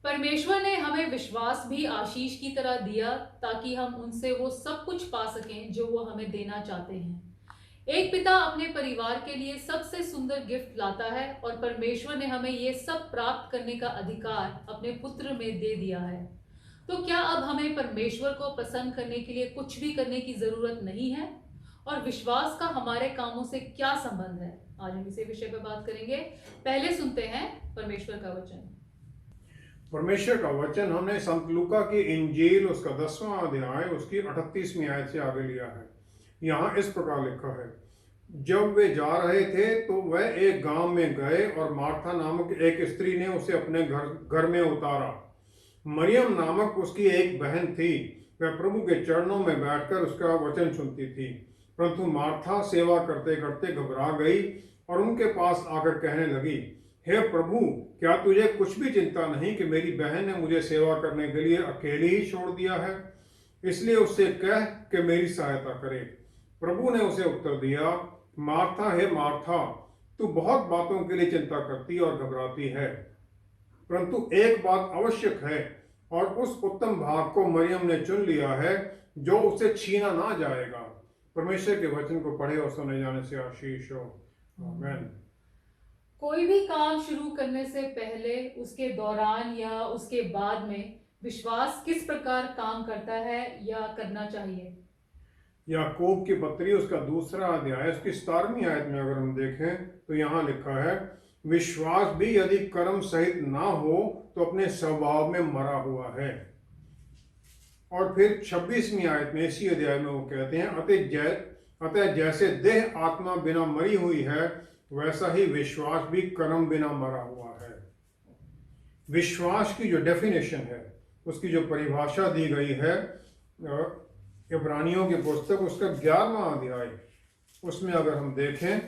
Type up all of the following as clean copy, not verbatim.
परमेश्वर ने हमें विश्वास भी आशीष की तरह दिया ताकि हम उनसे वो सब कुछ पा सकें जो वो हमें देना चाहते हैं। एक पिता अपने परिवार के लिए सबसे सुंदर गिफ्ट लाता है और परमेश्वर ने हमें ये सब प्राप्त करने का अधिकार अपने पुत्र में दे दिया है। तो क्या अब हमें परमेश्वर को प्रसन्न करने के लिए कुछ भी करने की जरूरत नहीं है? और विश्वास का हमारे कामों से क्या संबंध है? आज हम इसी विषय पर बात करेंगे। पहले सुनते हैं परमेश्वर का वचन। परमेश्वर का वचन हमने संत लूका की इंजील उसका 10वां अध्याय उसकी 38वीं आयत से आगे लिया है। यहाँ इस प्रकार लिखा है, जब वे जा रहे थे तो वह एक गांव में गए और मार्था नामक एक स्त्री ने उसे अपने घर में उतारा। मरियम नामक उसकी एक बहन थी, वह प्रभु के चरणों में बैठकर उसका वचन सुनती थी। परंतु मार्था सेवा करते करते घबरा गई और उनके पास आकर कहने लगी, हे प्रभु, क्या तुझे कुछ भी चिंता नहीं कि मेरी बहन ने मुझे सेवा करने के लिए अकेले ही छोड़ दिया है? इसलिए उससे कह कि मेरी सहायता करे। प्रभु ने उसे उत्तर दिया, मार्था, हे मार्था, तू बहुत बातों के लिए चिंता करती और घबराती है, परंतु एक बात आवश्यक है और उस उत्तम भाग को मरियम ने चुन लिया है जो उसे छीना ना जाएगा। परमेश्वर के वचन को पढ़े और सुने जाने से आशीष हो। आमीन। कोई भी काम शुरू करने से पहले, उसके दौरान या उसके बाद में विश्वास किस प्रकार काम करता है या करना चाहिए? याकूब की पत्री उसका 2 अध्याय उसकी 17वीं आयत में अगर हम देखें तो यहाँ लिखा है, विश्वास भी यदि कर्म सहित ना हो तो अपने स्वभाव में मरा हुआ है। और फिर 26वीं आयत में इसी अध्याय में वो कहते हैं, अतः जैसे देह आत्मा बिना मरी हुई है वैसा ही विश्वास भी कर्म बिना मरा हुआ है। विश्वास की जो डेफिनेशन है, उसकी जो परिभाषा दी गई है इब्रानियों की पुस्तक उसका 11वां अध्याय, उसमें अगर हम देखें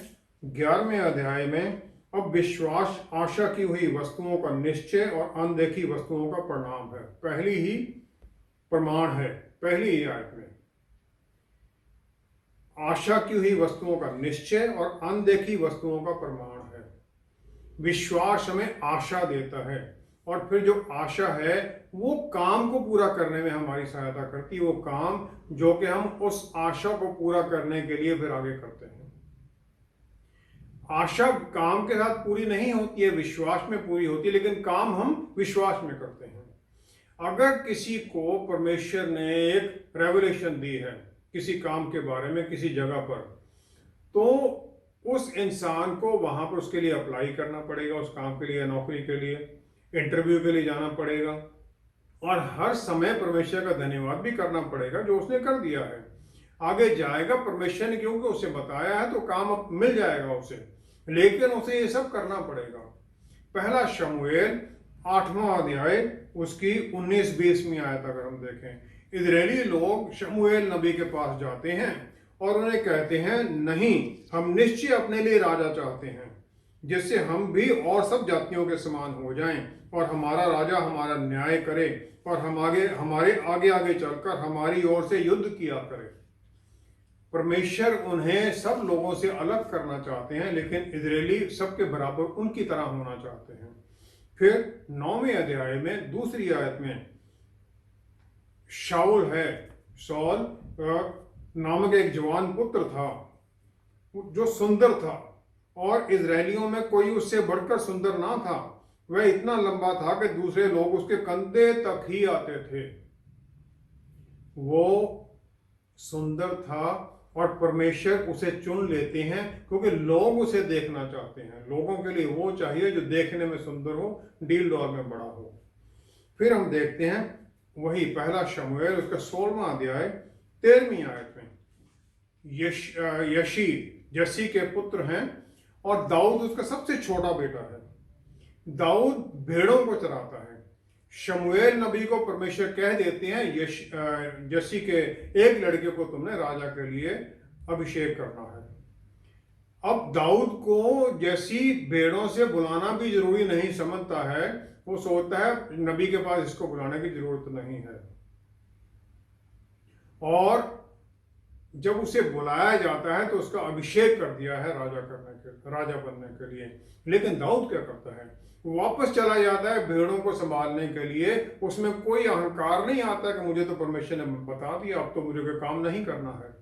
11वें अध्याय में, अब विश्वास आशा की हुई वस्तुओं का निश्चय और अनदेखी वस्तुओं का परिणाम है। पहली ही प्रमाण है, पहली ही आयत में आशा की हुई वस्तुओं का निश्चय और अनदेखी वस्तुओं का प्रमाण है। विश्वास हमें आशा देता है और फिर जो आशा है वो काम को पूरा करने में हमारी सहायता करती है, वो काम जो कि हम उस आशा को पूरा करने के लिए फिर आगे करते हैं। आशा काम के साथ पूरी नहीं होती है, विश्वास में पूरी होती है, लेकिन काम हम विश्वास में करते हैं। अगर किसी को परमेश्वर ने एक रेवलेशन दी है किसी काम के बारे में किसी जगह पर, तो उस इंसान को वहां पर उसके लिए अप्लाई करना पड़ेगा, उस काम के लिए, नौकरी के लिए, इंटरव्यू के लिए जाना पड़ेगा और हर समय परमेश्वर का धन्यवाद भी करना पड़ेगा जो उसने कर दिया है। आगे जाएगा, परमेश्वर ने क्योंकि उसे बताया है तो काम अब मिल जाएगा उसे, लेकिन उसे ये सब करना पड़ेगा। पहला शमूएल 8वां अध्याय उसकी 19-20वीं आयत अगर हम देखें, इजरायली लोग शमूएल नबी के पास जाते हैं और उन्हें कहते हैं, नहीं, हम निश्चय अपने लिए राजा चाहते हैं जिससे हम भी और सब जातियों के समान हो जाएं और हमारा राजा हमारा न्याय करे और हमारे आगे आगे चलकर हमारी ओर से युद्ध किया करे। परमेश्वर उन्हें सब लोगों से अलग करना चाहते हैं, लेकिन इजरायली सबके बराबर उनकी तरह होना चाहते हैं। फिर 9वें अध्याय में 2री आयत में शाऊल है, सौल नामक एक जवान पुत्र था जो सुंदर था और इजरायलियों में कोई उससे बढ़कर सुंदर ना था। वह इतना लंबा था कि दूसरे लोग उसके कंधे तक ही आते थे। वो सुंदर था और परमेश्वर उसे चुन लेते हैं क्योंकि लोग उसे देखना चाहते हैं। लोगों के लिए वो चाहिए जो देखने में सुंदर हो, डील डॉल में बड़ा हो। फिर हम देखते हैं वही पहला शमूएल उसका 16वां अध्याय 13वीं आयत में, यशी जसी के पुत्र हैं और दाऊद उसका सबसे छोटा बेटा है। दाऊद भेड़ों को चराता है। शमूएल नबी को परमेश्वर कह देते हैं, जसी के एक लड़के को तुमने राजा के लिए अभिषेक करना है। अब दाऊद को जैसी भेड़ों से बुलाना भी जरूरी नहीं समझता है, वो सोचता है नबी के पास इसको बुलाने की जरूरत नहीं है। और जब उसे बुलाया जाता है तो उसका अभिषेक कर दिया है राजा बनने के लिए। लेकिन दाऊद क्या करता है, वो वापस चला जाता है भेड़ों को संभालने के लिए। उसमें कोई अहंकार नहीं आता कि मुझे तो परमेश्वर ने बता दिया, अब तो मुझे कोई काम नहीं करना है।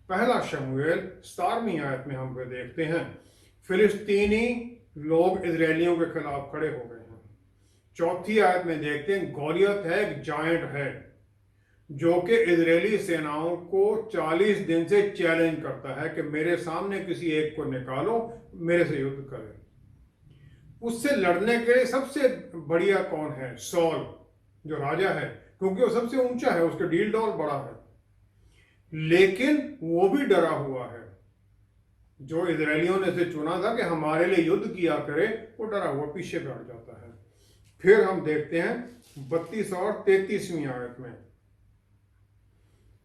पहला शमूएल 17वीं आयत में हम देखते हैं, फिलिस्तीनी लोग इजरायलियों के खिलाफ खड़े हो गए हैं। 4थी आयत में देखते हैं, गॉलियत है, एक जायंट है जो कि इजरायली सेनाओं को 40 दिन से चैलेंज करता है कि मेरे सामने किसी एक को निकालो, मेरे से युद्ध करे। उससे लड़ने के लिए सबसे बढ़िया कौन है? सॉल, जो राजा है, क्योंकि वो सबसे ऊंचा है, उसका डील डॉल बड़ा है। लेकिन वो भी डरा हुआ है। जो इजरायलियों ने इसे चुना था कि हमारे लिए युद्ध किया करे, वो डरा हुआ पीछे बैठ जाता है। फिर हम देखते हैं 32 और 33वीं आयत में,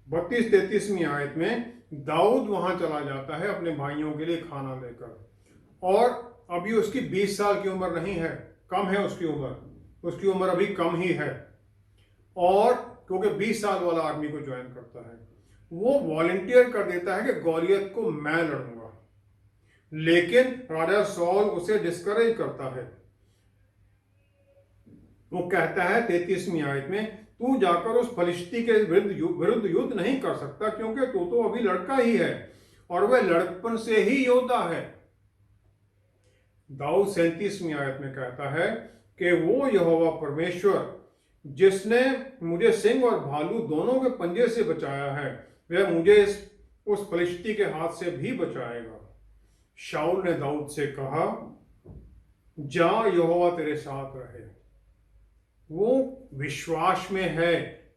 32-33वीं आयत में दाऊद वहां चला जाता है अपने भाइयों के लिए खाना लेकर, और अभी उसकी 20 साल की उम्र नहीं है, कम है उसकी उम्र अभी कम ही है। और क्योंकि 20 साल वाला आदमी को ज्वाइन करता है, वो वॉलंटियर कर देता है कि गॉलियत को मैं लड़ूंगा। लेकिन राजा सॉल उसे डिस्करेज करता है। वो कहता है 33वीं आयत में, तू जाकर उस फलिश्ती के विरुद्ध युद्ध नहीं कर सकता, क्योंकि तू तो अभी लड़का ही है और वह लड़कपन से ही योद्धा है। दाऊद 37वीं आयत में कहता है कि वो यहोवा परमेश्वर जिसने मुझे सिंह और भालू दोनों के पंजे से बचाया है, वह मुझे उस फलिश्ती के हाथ से भी बचाएगा। शाऊल ने दाऊद से कहा, जा, यहोवा तेरे साथ रहे। वो विश्वास में है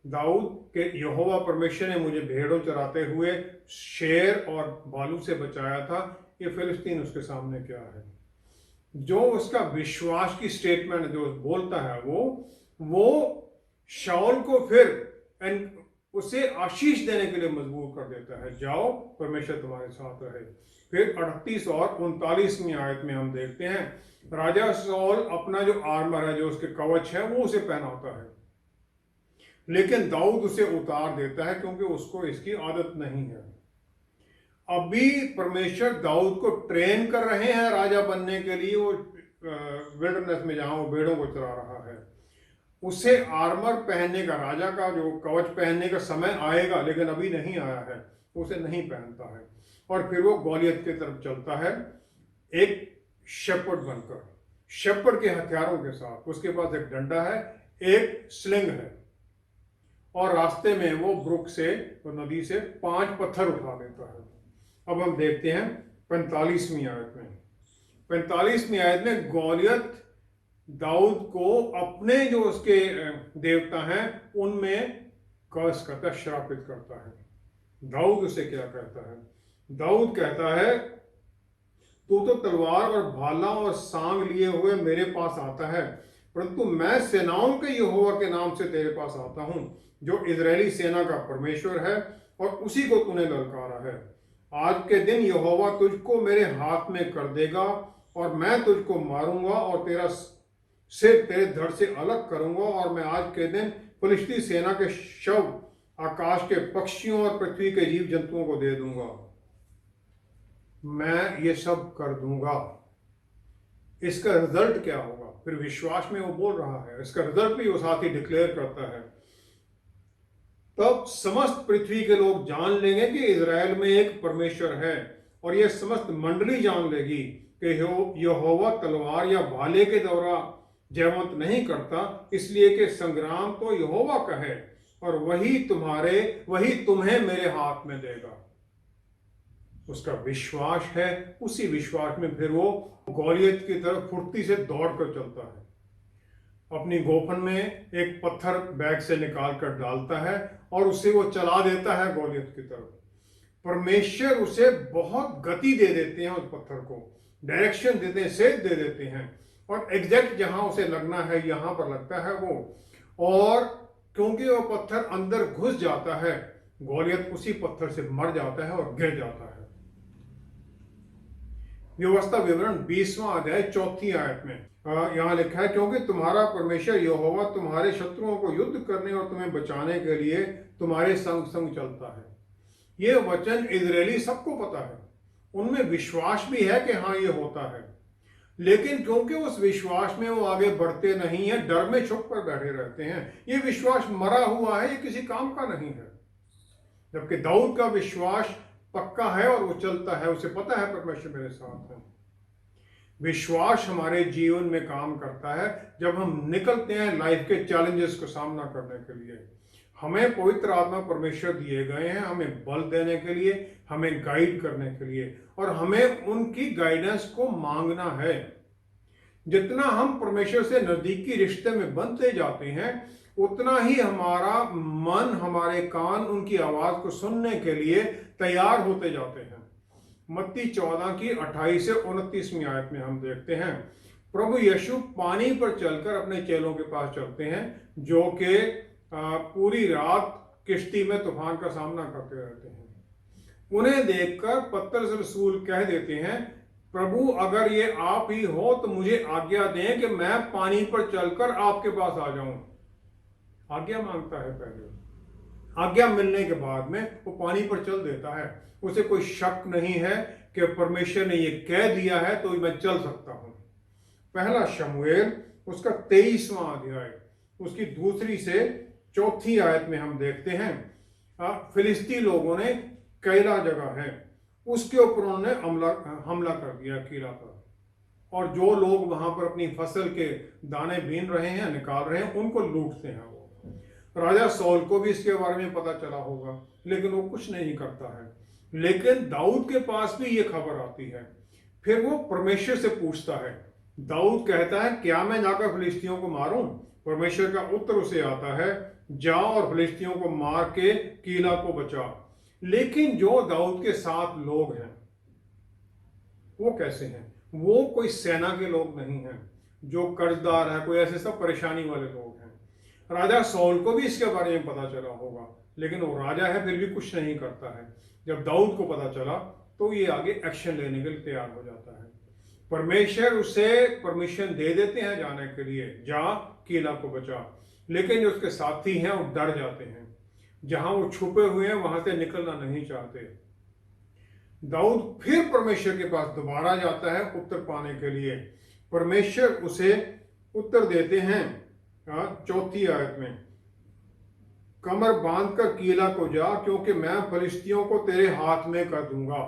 दाऊद के, यहोवा परमेश्वर ने मुझे भेड़ों चराते हुए शेर और भालू से बचाया था। ये फिलिस्तीन उसके सामने क्या है? जो उसका विश्वास की स्टेटमेंट जो बोलता है, वो शाऊल को फिर उसे आशीष देने के लिए मजबूर कर देता है, जाओ, परमेश्वर तुम्हारे साथ रहे। फिर 38 और 39वीं आयत में हम देखते हैं, राजा सॉल अपना जो आर्मर है, जो उसके कवच है, वो उसे पहनाता है। लेकिन दाऊद उसे उतार देता है क्योंकि उसको इसकी आदत नहीं है। अभी परमेश्वर दाऊद को ट्रेन कर रहे हैं राजा बनने के लिए। वो विल्डरनेस में जहां वो भेड़ों को चरा रहा है, उसे आर्मर पहनने का, राजा का जो कवच पहनने का समय आएगा, लेकिन अभी नहीं आया है, उसे नहीं पहनता है। और फिर वो गॉलियत की तरफ चलता है एक शेपर्ड बनकर, शेपर्ड के हथियारों के साथ। उसके पास एक डंडा है, एक स्लिंग है, और रास्ते में वो ब्रुक से, वो नदी से 5 पत्थर उठा लेता है। अब हम देखते हैं 45वीं आयत में। 45वीं आयत में गॉलियत दाऊद को अपने जो उसके देवता हैं उनमें कर्स करता है, श्रापित करता है। दाऊद उसे क्या कहता है? दाऊद कहता है, तू तो तलवार और भाला और सांग लिए हुए मेरे पास आता है, परंतु मैं सेनाओं के यहोवा के नाम से तेरे पास आता हूं, जो इजरायली सेना का परमेश्वर है, और उसी को तूने ललकारा है। आज के दिन यहोवा तुझको मेरे हाथ में कर देगा, और मैं तुझको मारूंगा और तेरा सिर तेरे धड़ से अलग करूंगा, और मैं आज के दिन फिलिस्ती सेना के शव आकाश के पक्षियों और पृथ्वी के जीव जंतुओं को दे दूंगा। मैं ये सब कर दूंगा। इसका रिजल्ट क्या होगा? फिर विश्वास में वो बोल रहा है, इसका रिजल्ट भी वो साथ ही डिक्लेयर करता है। तब समस्त पृथ्वी के लोग जान लेंगे कि इजराइल में एक परमेश्वर है, और यह समस्त मंडली जान लेगी कि यहोवा तलवार या भाले के द्वारा जयवंत नहीं करता, इसलिए कि संग्राम तो यहोवा का है, और वही तुम्हें मेरे हाथ में देगा। उसका विश्वास है। उसी विश्वास में फिर वो गॉलियत की तरफ फुर्ती से दौड़ कर चलता है। अपनी गोफन में एक पत्थर बैग से निकाल कर डालता है और उसे वो चला देता है गॉलियत की तरफ। परमेश्वर उसे बहुत गति दे देते हैं, उस पत्थर को डायरेक्शन देते हैं, सेध दे देते हैं, और एग्जैक्ट जहां उसे लगना है यहां पर लगता है वो। और क्योंकि वो पत्थर अंदर घुस जाता है, गॉलियत उसी पत्थर से मर जाता है और गिर जाता है। व्यवस्था विवरण 20वां अध्याय 4थी आयत में यहां लिखा है, क्योंकि तुम्हारा परमेश्वर यहोवा तुम्हारे शत्रुओं को युद्ध करने और तुम्हें बचाने के लिए तुम्हारे संग संग चलता है। ये वचन इजरायली सबको पता है, उनमें विश्वास भी है कि हाँ ये होता है, लेकिन क्योंकि उस विश्वास में वो आगे बढ़ते नहीं है, डर में छुप कर बैठे रहते हैं। ये विश्वास मरा हुआ है, ये किसी काम का नहीं है। जबकि दाऊद का विश्वास पक्का है और वो चलता है, उसे पता है परमेश्वर मेरे साथ है। विश्वास हमारे जीवन में काम करता है जब हम निकलते हैं लाइफ के चैलेंजेस को सामना करने के लिए। हमें पवित्र आत्मा परमेश्वर दिए गए हैं, हमें बल देने के लिए, हमें गाइड करने के लिए, और हमें उनकी गाइडेंस को मांगना है। जितना हम परमेश्वर से नजदीकी रिश्ते में बनते जाते हैं, उतना ही हमारा मन, हमारे कान उनकी आवाज को सुनने के लिए तैयार होते जाते हैं। मत्ती 14 की 28 से 29वीं आयत में हम देखते हैं, प्रभु यीशु पानी पर चलकर अपने चेलों के पास चलते हैं, जो कि पूरी रात किश्ती में तूफान का सामना करते रहते हैं। उन्हें देखकर पतरस रसूल कह देते हैं, प्रभु अगर ये आप ही हो तो मुझे आज्ञा दें कि मैं पानी पर चलकर आपके पास आ जाऊं। आज्ञा मांगता है पहले, आज्ञा मिलने के बाद में वो पानी पर चल देता है। उसे कोई शक नहीं है कि परमेश्वर ने ये कह दिया है तो मैं चल सकता हूं। पहला शमूएल उसका 23वां अध्याय उसकी 2 से 4 आयत में हम देखते हैं, फिलिस्ती लोगों ने कैला जगह है उसके ऊपर उन्होंने हमला कर दिया किला पर, और जो लोग वहां पर अपनी फसल के दाने बीन रहे हैं, निकाल रहे हैं, उनको लूटते हैं। वो राजा सौल को भी इसके बारे में पता चला होगा, लेकिन वो कुछ नहीं करता है। लेकिन दाऊद के पास भी ये खबर आती है। फिर वो परमेश्वर से पूछता है। दाऊद कहता है, क्या मैं जाकर फिलिस्तियों को मारूं? परमेश्वर का उत्तर उसे आता है, जा और फिलिस्तियों को मार के किला को बचा। लेकिन जो दाऊद के साथ लोग हैं वो कैसे हैं? वो कोई सेना के लोग नहीं हैं, जो कर्जदार है, कोई ऐसे सब परेशानी वाले लोग हैं। राजा सौल को भी इसके बारे में पता चला होगा, लेकिन वो राजा है फिर भी कुछ नहीं करता है। जब दाऊद को पता चला तो ये आगे एक्शन लेने के लिए तैयार हो जाता है। परमेश्वर उसे परमिशन दे देते हैं जाने के लिए, जा किला को बचा। लेकिन जो उसके साथी हैं वो डर जाते हैं, जहां वो छुपे हुए हैं वहां से निकलना नहीं चाहते। दाऊद फिर परमेश्वर के पास दोबारा जाता है उत्तर पाने के लिए। परमेश्वर उसे उत्तर देते हैं 4 आयत में, कमर बांधकर किला को जा, क्योंकि मैं फलिस्तियों को तेरे हाथ में कर दूंगा।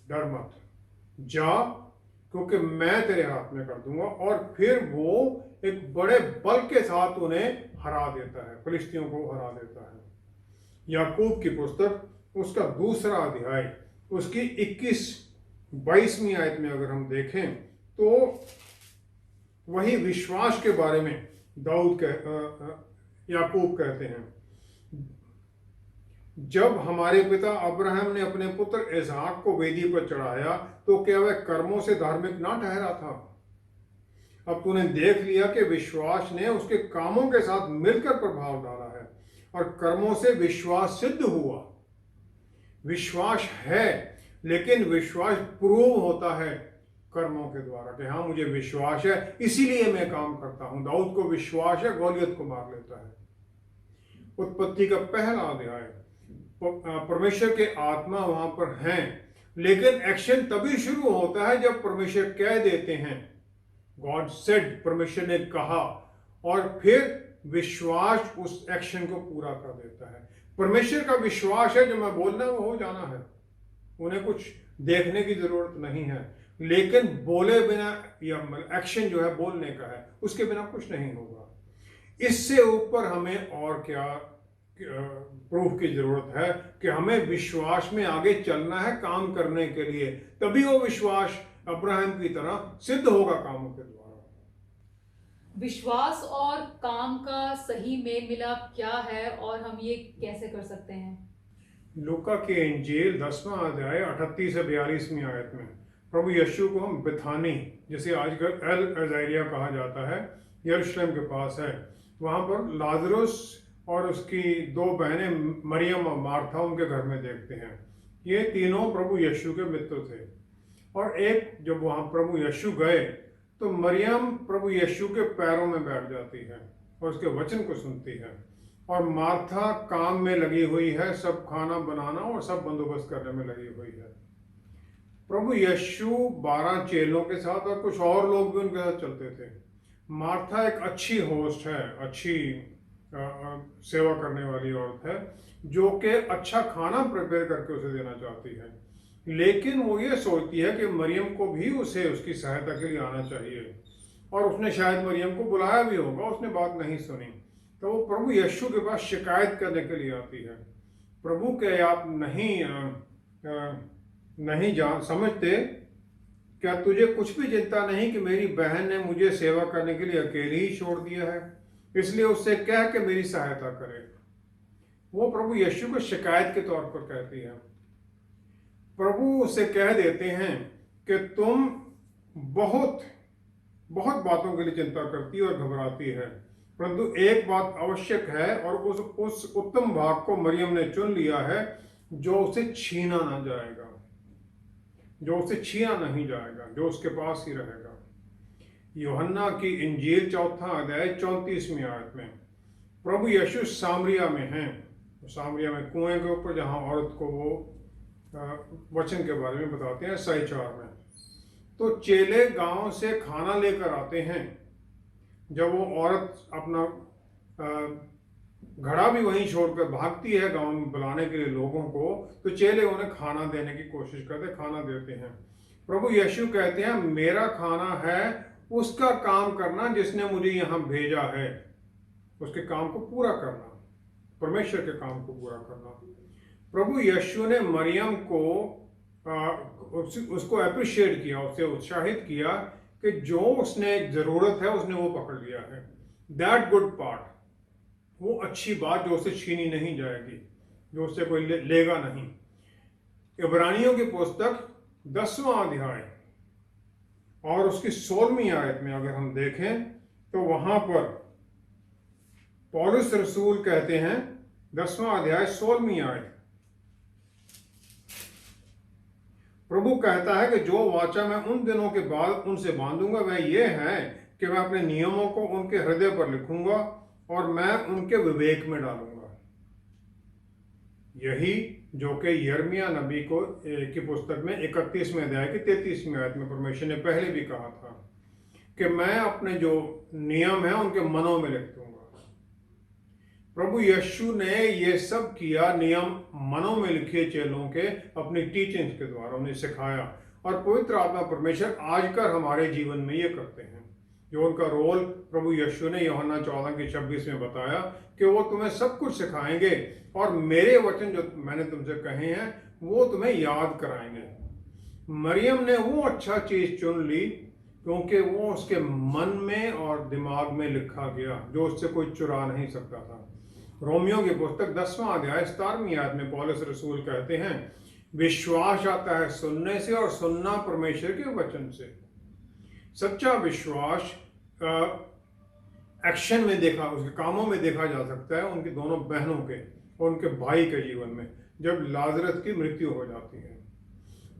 डर मत, जा क्योंकि मैं तेरे हाथ में कर दूंगा। और फिर वो एक बड़े बल के साथ उन्हें हरा देता है, फिलिस्तियों को हरा देता है। याकूब की पुस्तक उसका 2 अध्याय उसकी 21-22वीं आयत में अगर हम देखें तो वही विश्वास के बारे में याकूब कहते हैं, जब हमारे पिता अब्राहम ने अपने पुत्र इसहाक को वेदी पर चढ़ाया तो क्या वह कर्मों से धार्मिक ना ठहरा था? अब तूने देख लिया कि विश्वास ने उसके कामों के साथ मिलकर प्रभाव डाला है और कर्मों से विश्वास सिद्ध हुआ। विश्वास है, लेकिन विश्वास प्रूव होता है कर्मों के द्वारा कि हाँ मुझे विश्वास है इसीलिए मैं काम करता हूं। दाऊद को विश्वास है, गोलियत को मार लेता है। उत्पत्ति का पहला अध्याय, परमेश्वर के आत्मा वहां पर हैं, लेकिन एक्शन तभी शुरू होता है जब परमेश्वर कह देते हैं, गॉड सेड, परमेश्वर ने कहा, और फिर विश्वास उस एक्शन को पूरा कर देता है। परमेश्वर का विश्वास है, जो मैं बोलना है वो हो जाना है, उन्हें कुछ देखने की जरूरत नहीं है। लेकिन बोले बिना या एक्शन जो है बोलने का है, उसके बिना कुछ नहीं होगा। इससे ऊपर हमें और क्या प्रूफ की जरूरत है कि हमें विश्वास में आगे चलना है काम करने के लिए, तभी वो विश्वास अब्राहम की तरह सिद्ध होगा कामों के द्वारा। विश्वास और काम का सही मेल मिलाप क्या है और हम ये कैसे कर सकते हैं? लूका की इंजील 10वां अध्याय 38 से 42वीं आयत में प्रभु यीशु को हम बिथानी, जिसे आजकल एल अज़ारिया कहा जाता है, यरूशलेम के पास है, वहां पर लाजरुस और उसकी 2 बहनें मरियम और मार्था उनके घर में देखते हैं। ये तीनों प्रभु यीशु के मित्र थे। और एक जब वहां प्रभु यीशु गए तो मरियम प्रभु यीशु के पैरों में बैठ जाती है और उसके वचन को सुनती है। और मार्था काम में लगी हुई है, सब खाना बनाना और सब बंदोबस्त करने में लगी हुई है। प्रभु यीशु 12 चेलों के साथ और कुछ और लोग भी उनके साथ चलते थे। मार्था एक अच्छी होस्ट है, अच्छी सेवा करने वाली औरत है, जो कि अच्छा खाना प्रिपेयर करके उसे देना चाहती है, लेकिन वो ये सोचती है कि मरियम को भी उसे उसकी सहायता के लिए आना चाहिए, और उसने शायद मरियम को बुलाया भी होगा, उसने बात नहीं सुनी। तो वो प्रभु यीशु के पास शिकायत करने के लिए आती है। प्रभु के आप नहीं जान समझते क्या? तुझे कुछ भी चिंता नहीं कि मेरी बहन ने मुझे सेवा करने के लिए अकेले ही छोड़ दिया है? इसलिए उससे कह के मेरी सहायता करे। वो प्रभु यीशु को शिकायत के तौर पर कहती है। प्रभु उससे कह देते हैं कि तुम बहुत बहुत बातों के लिए चिंता करती और घबराती है, परंतु एक बात आवश्यक है, और उस उत्तम भाग को मरियम ने चुन लिया है जो उसे छीना ना जाएगा, जो उसे छीना नहीं जाएगा, जो उसके पास ही रहेगा। यूहन्ना की इंजील 4 अध्याय 34वीं आयत में प्रभु यीशु सामरिया में हैं, सामरिया में कुएं के ऊपर, जहां औरत को वो वचन के बारे में बताते हैं 4 में। तो चेले गांव से खाना लेकर आते हैं। जब वो औरत अपना घड़ा भी वहीं छोड़कर भागती है गांव में बुलाने के लिए लोगों को, तो चेले उन्हें खाना देने की कोशिश करते, खाना देते हैं। प्रभु यीशु कहते हैं, मेरा खाना है उसका काम करना जिसने मुझे यहाँ भेजा है, उसके काम को पूरा करना, परमेश्वर के काम को पूरा करना। प्रभु यीशु ने मरियम को उसको अप्रिशिएट किया, उसे उत्साहित किया कि जो उसने जरूरत है उसने वो पकड़ लिया है। दैट गुड पार्ट, वो अच्छी बात जो उसे छीनी नहीं जाएगी, जो उससे कोई लेगा नहीं। इब्रानियों की पुस्तक 10वां अध्याय और उसकी 16वीं आयत में अगर हम देखें तो वहां पर पौलुस रसूल कहते हैं, 10वां अध्याय 16वीं आयत, प्रभु कहता है कि जो वाचा मैं उन दिनों के बाद उनसे बांधूंगा वह ये है कि मैं अपने नियमों को उनके हृदय पर लिखूंगा और मैं उनके विवेक में डालूंगा। यही जो कि यिर्मयाह नबी को की पुस्तक में 31वें अध्याय की 33वीं आयत में परमेश्वर ने पहले भी कहा था कि मैं अपने जो नियम है उनके मनों में लिख दूंगा। प्रभु यीशु ने ये सब किया, नियम मनों में लिखे चेलों के अपनी टीचिंग्स के द्वारा उन्हें सिखाया, और पवित्र आत्मा परमेश्वर आजकल हमारे जीवन में ये करते हैं। जो उनका रोल प्रभु यीशु ने यूहन्ना 14:26 में बताया कि वो तुम्हें सब कुछ सिखाएंगे और मेरे वचन जो मैंने तुमसे कहे हैं वो तुम्हें याद कराएंगे। मरियम ने वो अच्छा चीज चुन ली क्योंकि वो उसके मन में और दिमाग में लिखा गया, जो उससे कोई चुरा नहीं सकता था। रोमियो की पुस्तक 10वां अध्याय 17वीं आयत में पौलुस रसूल कहते हैं, विश्वास आता है सुनने से और सुनना परमेश्वर के वचन से। सच्चा विश्वास एक्शन में देखा, उसके कामों में देखा जा सकता है, उनकी दोनों बहनों के और उनके भाई के जीवन में, जब लाजरस की मृत्यु हो जाती है।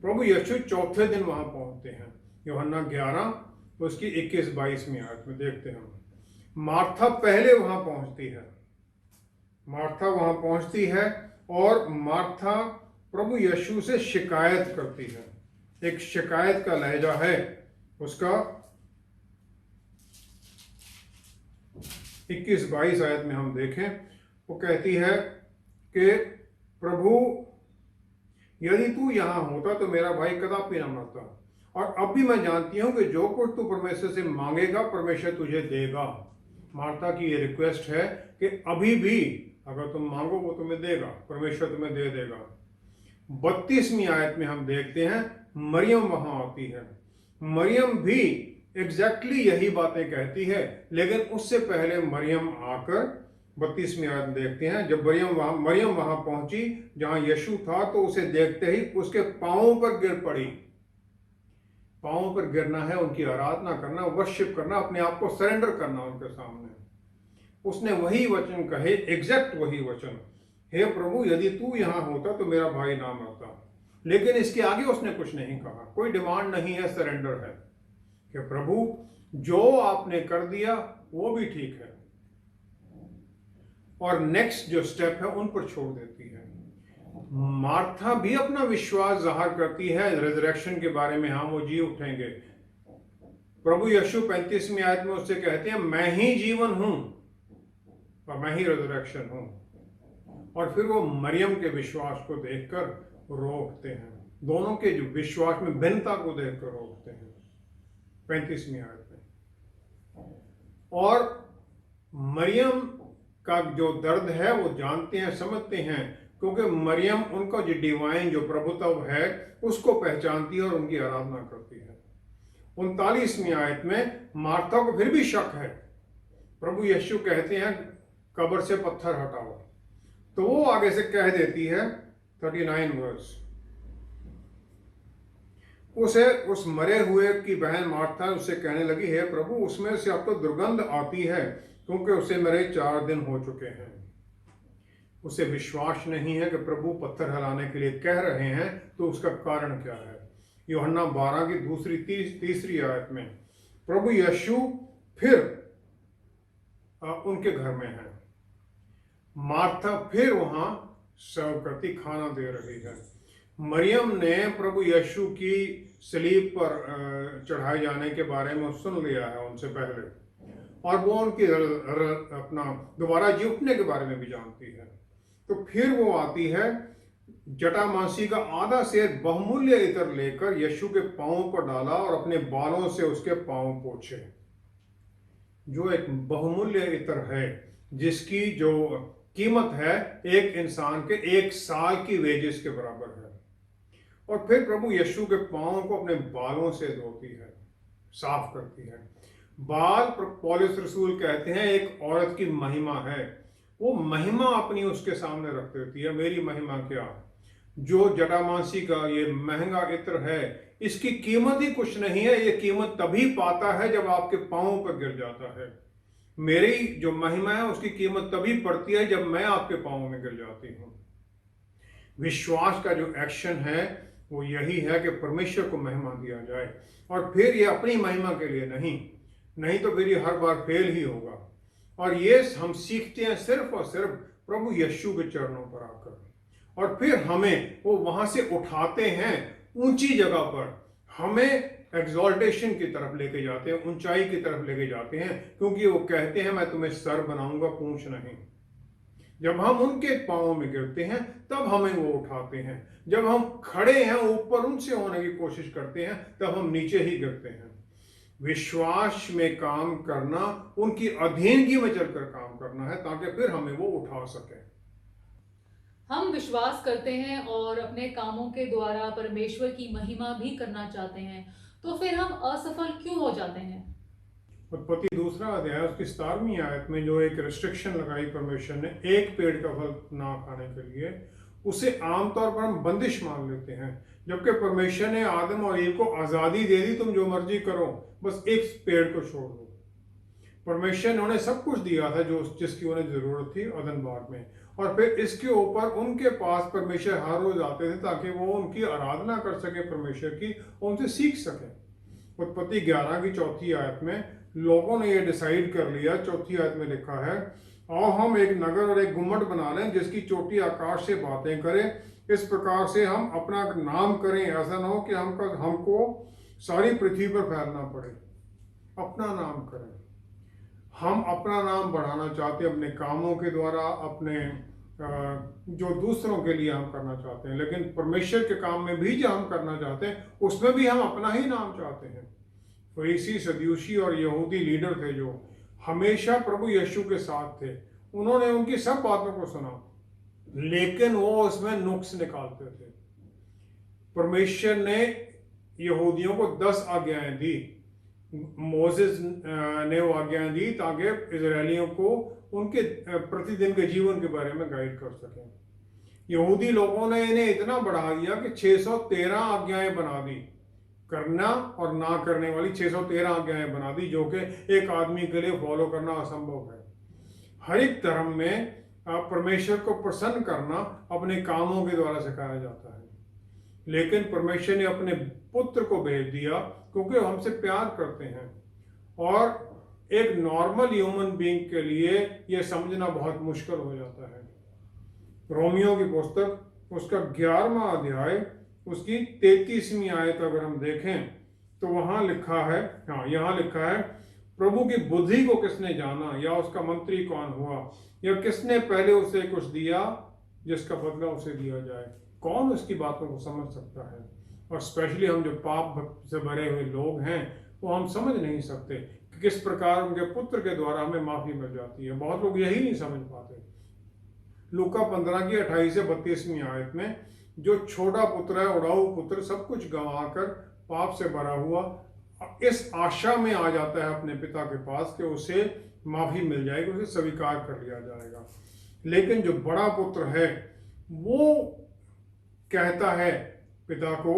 प्रभु यीशु चौथे दिन वहां पहुंचते हैं। यूहन्ना 11 उसकी 21-22वीं आयत में देखते हैं। मार्था पहले वहां पहुंचती है, मार्था वहां पहुंचती है और मार्था प्रभु यीशु से शिकायत करती है। एक शिकायत का लहजा है उसका। 21-22 आयत में हम देखें, वो कहती है कि प्रभु यदि तू यहां होता तो मेरा भाई कदापि ना मरता, और अब भी मैं जानती हूं कि जो कुछ तू परमेश्वर से मांगेगा परमेश्वर तुझे देगा। मार्था की ये रिक्वेस्ट है कि अभी भी अगर तुम मांगो वो तुम्हें देगा, परमेश्वर तुम्हें दे देगा। 32वीं आयत में हम देखते हैं मरियम वहां आती है। मरियम भी एग्जैक्टली यही बातें कहती है, लेकिन उससे पहले मरियम आकर 32वीं आयत में देखते हैं, जब मरियम वहां पहुंची जहां यीशु था तो उसे देखते ही उसके पांवों पर गिर पड़ी। पांवों पर गिरना है उनकी आराधना करना, वर्शिप करना, अपने आप को सरेंडर करना उनके सामने। उसने वही वचन कहे, एग्जैक्ट वही वचन, हे प्रभु यदि तू यहां होता तो मेरा भाई ना मरता। लेकिन इसके आगे उसने कुछ नहीं कहा, कोई डिमांड नहीं है, सरेंडर है कि प्रभु जो आपने कर दिया वो भी ठीक है। और नेक्स्ट जो स्टेप है उन पर छोड़ देती है। मार्था भी अपना विश्वास जाहिर करती है रिजरेक्शन के बारे में, हाँ वो जी उठेंगे। प्रभु यीशु 35वीं आयत में उससे कहते हैं मैं ही जीवन हूं और मैं ही रिजरेक्शन हूं। और फिर वो मरियम के विश्वास को देखकर रो उठते हैं, दोनों के जो विश्वास में भिन्नता को देखकर रो उठते हैं 35वीं आयत में। और मरियम का जो दर्द है वो जानते हैं, समझते हैं, क्योंकि मरियम उनका जो डिवाइन जो प्रभुत्व है उसको पहचानती है और उनकी आराधना करती है। 39वीं आयत में मार्था को फिर भी शक है। प्रभु यीशु कहते हैं कब्र से पत्थर हटाओ, तो वो आगे से कह देती है 39 वर्स, उसे उस मरे हुए की बहन मार्था उससे कहने लगी है प्रभु उसमें से अब तो दुर्गंध आती है क्योंकि उसे मरे 4 दिन हो चुके हैं। उसे विश्वास नहीं है कि प्रभु पत्थर हिलाने के लिए कह रहे हैं, तो उसका कारण क्या है। यूहन्ना 12 की तीसरी आयत में प्रभु यीशु फिर उनके घर में है, मार्था फिर वहां सर्व करती, खाना दे रही है। मरियम ने प्रभु यीशु की सलीब पर चढ़ाए जाने के बारे में सुन लिया है उनसे पहले, और वो उनकी अपना दोबारा जी उठने के बारे में भी जानती है। तो फिर वो आती है, जटामांसी का आधा सेर बहुमूल्य इत्र लेकर यीशु के पांवों पर डाला और अपने बालों से उसके पांव पोंछे। जो एक बहुमूल्य इत्र है जिसकी जो कीमत है एक इंसान के 1 साल की वेजेस के बराबर है। और फिर प्रभु यीशु के पांवों को अपने बालों से धोती है, साफ करती है। बाल पौलुस रसूल कहते हैं एक औरत की महिमा है, वो महिमा अपनी उसके सामने रख देती है। मेरी महिमा क्या, जो जटामांसी का ये महंगा इत्र है इसकी कीमत ही कुछ नहीं है, ये कीमत तभी पाता है जब आपके पांवों पर गिर जाता है। मेरी जो महिमा है उसकी कीमत तभी पड़ती है जब मैं आपके पांवों में गिर जाती हूं। विश्वास का जो एक्शन है वो यही है कि परमेश्वर को महिमा दिया जाए, और फिर ये अपनी महिमा के लिए नहीं तो फिर ये हर बार फेल ही होगा। और ये हम सीखते हैं सिर्फ और सिर्फ प्रभु यीशु के चरणों पर आकर, और फिर हमें वो वहां से उठाते हैं ऊंची जगह पर, हमें एक्सॉल्टेशन की तरफ लेके जाते हैं, ऊंचाई की तरफ लेके जाते हैं, क्योंकि वो कहते हैं मैं तुम्हें सर बनाऊंगा पूंछ नहीं। जब हम उनके पांवों में गिरते हैं तब हमें वो उठाते हैं, जब हम खड़े हैं ऊपर उनसे होने की कोशिश करते हैं तब हम नीचे ही गिरते हैं। विश्वास में काम करना, उनकी अधीनगी में चलकर काम करना है, ताकि फिर हमें वो उठा सके। हम विश्वास करते हैं और अपने कामों के द्वारा परमेश्वर की महिमा भी करना चाहते हैं, तो फिर हम असफल क्यों हो जाते हैं। उत्पत्ति 2 अध्याय उसकी 17वीं आयत में जो एक रिस्ट्रिक्शन लगाई परमेश्वर ने एक पेड़ का फल ना खाने के लिए, उसे आमतौर पर हम बंदिश मान लेते हैं, जबकि परमेश्वर ने आदम और ईव को आजादी दे दी, तुम जो मर्जी करो, बस एक पेड़ को छोड़ दो। परमेश्वर ने उन्हें सब कुछ दिया था जो जिसकी उन्हें जरूरत थी अदन बाग में, और फिर इसके ऊपर उनके पास परमेश्वर हर रोज आते थे ताकि वो उनकी आराधना कर सके परमेश्वर की, उनसे सीख सके। उत्पत्ति 11 की 4 आयत में लोगों ने ये डिसाइड कर लिया, 4 आयत में लिखा है, और हम एक नगर और एक गुम्मट बना लें जिसकी चोटी आकाश से बातें करे, इस प्रकार से हम अपना नाम करें, ऐसा ना हो कि हमको सारी पृथ्वी पर फैलना पड़े। अपना नाम करें, हम अपना नाम बढ़ाना चाहते हैं अपने कामों के द्वारा, अपने जो दूसरों के लिए हम करना चाहते हैं, लेकिन परमेश्वर के काम में भी जो हम करना चाहते हैं उसमें भी हम अपना ही नाम चाहते हैं। फरीसी, सदूसी और यहूदी लीडर थे जो हमेशा प्रभु यीशु के साथ थे, उन्होंने उनकी सब बातों को सुना, लेकिन वो उसमें नुक्स निकालते थे। परमेश्वर ने यहूदियों को 10 आज्ञाएं दी, मोसेस ने वो आज्ञाएं दी ताकि इजरायलियों को उनके प्रतिदिन के जीवन के बारे में गाइड कर सकें। यहूदी लोगों ने इन्हें इतना बढ़ा दिया कि 613 आज्ञाएं बना दी, करना और ना करने वाली 613 आज्ञाएं बना दी, जो कि एक आदमी के लिए फॉलो करना असंभव है। हर एक धर्म में परमेश्वर को प्रसन्न करना अपने कामों के द्वारा सिखाया जाता है, लेकिन परमेश्वर ने अपने पुत्र को भेज दिया क्योंकि हमसे प्यार करते हैं, और एक नॉर्मल ह्यूमन बीइंग के लिए यह समझना बहुत मुश्किल हो जाता है। रोमियो की पुस्तक उसका 11वां अध्याय उसकी 33वीं आयत अगर हम देखें तो वहां लिखा है, यहाँ लिखा है, प्रभु की बुद्धि को किसने जाना, या उसका मंत्री कौन हुआ, या किसने पहले उसे कुछ दिया जिसका बदला उसे दिया जाए। कौन उसकी बातों को समझ सकता है? और स्पेशली हम जो पाप से भरे हुए लोग हैं वो हम समझ नहीं सकते कि किस प्रकार उनके पुत्र के द्वारा हमें माफी मिल जाती है। बहुत लोग यही नहीं समझ पाते। लूका 15 की 28 से 32वीं आयत में जो छोटा पुत्र है, उड़ाऊ पुत्र, सब कुछ गंवाकर पाप से भरा हुआ इस आशा में आ जाता है अपने पिता के पास कि उसे माफी मिल जाएगी, उसे स्वीकार कर लिया जाएगा। लेकिन जो बड़ा पुत्र है वो कहता है पिता को,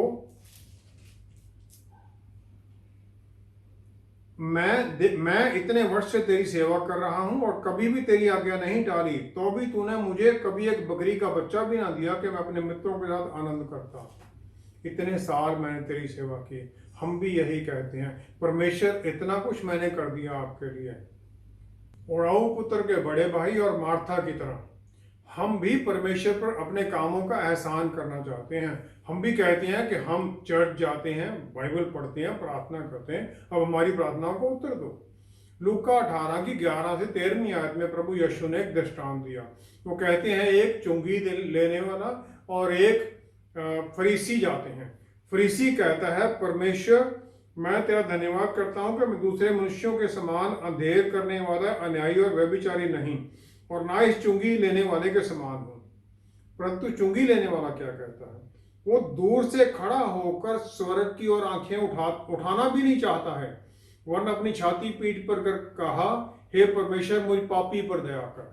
मैं इतने वर्ष से तेरी सेवा कर रहा हूं और कभी भी तेरी आज्ञा नहीं टाली, तो भी तूने मुझे कभी एक बकरी का बच्चा भी ना दिया कि मैं अपने मित्रों के साथ आनंद करता। इतने साल मैंने तेरी सेवा की। हम भी यही कहते हैं, परमेश्वर इतना कुछ मैंने कर दिया आपके लिए। उड़ाऊ पुत्र के बड़े भाई और मार्था की तरह हम भी परमेश्वर पर अपने कामों का एहसान करना चाहते हैं। हम भी कहते हैं कि हम चर्च जाते हैं, बाइबल पढ़ते हैं, प्रार्थना करते हैं, अब हमारी प्रार्थनाओं को उत्तर दो। लूका 18 की 11 से 13वीं आयत में प्रभु यीशु ने एक दृष्टांत दिया। वो कहते हैं एक चुंगी लेने वाला और एक फरीसी जाते हैं। फरीसी कहता है, परमेश्वर मैं तेरा धन्यवाद करता हूं कि मैं दूसरे मनुष्यों के समान अंधेर करने वाला, अन्यायी और व्यभिचारी नहीं, और ना इस चुंगी लेने वाले के समान हूं। परंतु चुंगी लेने वाला क्या कहता है? वो दूर से खड़ा होकर स्वर्ग की ओर आंखें उठाना भी नहीं चाहता है, वरन अपनी छाती पीठ पर कर कहा, हे परमेश्वर मुझ पापी पर दया कर।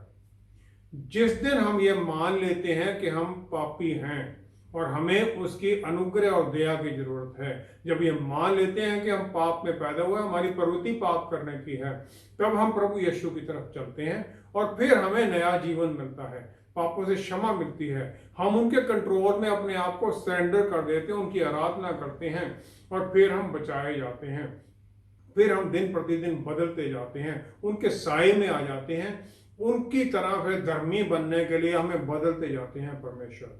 जिस दिन हम ये मान लेते हैं कि हम पापी हैं और हमें उसकी अनुग्रह और दया की जरूरत है, जब ये मान लेते हैं कि हम पाप में पैदा हुए, हमारी प्रवृत्ति पाप करने की है, तब हम प्रभु यीशु की तरफ चलते हैं और फिर हमें नया जीवन मिलता है, पापों से क्षमा मिलती है। हम उनके कंट्रोल में अपने आप को सरेंडर कर देते हैं, उनकी आराधना करते हैं और फिर हम बचाए जाते हैं। फिर हम दिन प्रतिदिन बदलते जाते हैं, उनके साए में आ जाते हैं, उनकी तरह फिर धर्मी बनने के लिए हमें बदलते जाते हैं। परमेश्वर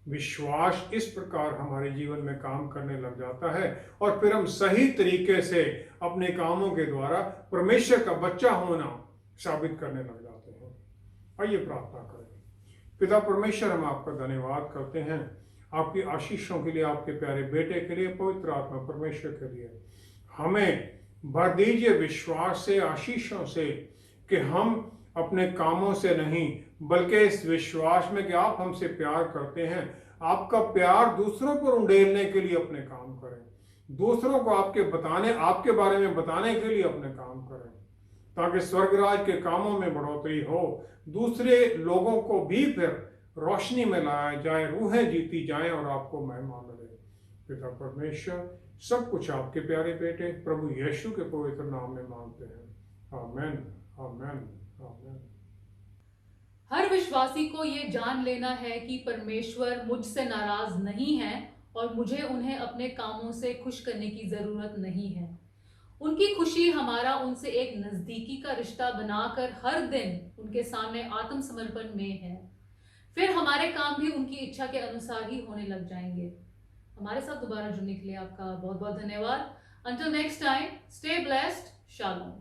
विश्वास इस प्रकार हमारे जीवन में काम करने लग जाता है और फिर हम सही तरीके से अपने कामों के द्वारा परमेश्वर का बच्चा होना साबित करने लग जाते हैं। आइए प्रार्थना करें। पिता परमेश्वर, हम आपका धन्यवाद करते हैं आपकी आशीषों के लिए, आपके प्यारे बेटे के लिए, पवित्र आत्मा परमेश्वर के लिए। हमें भर दीजिए विश्वास से, आशीषों से, कि हम अपने कामों से नहीं बल्कि इस विश्वास में कि आप हमसे प्यार करते हैं, आपका प्यार दूसरों पर उंडेलने के लिए अपने काम करें, दूसरों को आपके बारे में बताने के लिए अपने काम करें, ताकि स्वर्गराज के कामों में बढ़ोतरी हो, दूसरे लोगों को भी फिर रोशनी में लाया जाए, रूहें जीती जाएं और आपको महिमा मिले। पिता परमेश्वर, सब कुछ आपके प्यारे बेटे प्रभु यीशु के पवित्र नाम में मांगते हैं। आमेन, आमेन, आमेन। हर विश्वासी को ये जान लेना है कि परमेश्वर मुझसे नाराज नहीं है और मुझे उन्हें अपने कामों से खुश करने की जरूरत नहीं है। उनकी खुशी हमारा उनसे एक नजदीकी का रिश्ता बनाकर हर दिन उनके सामने आत्मसमर्पण में है। फिर हमारे काम भी उनकी इच्छा के अनुसार ही होने लग जाएंगे। हमारे साथ दोबारा जुड़ने के लिए आपका बहुत बहुत धन्यवाद। Until next time, stay blessed. Shalom.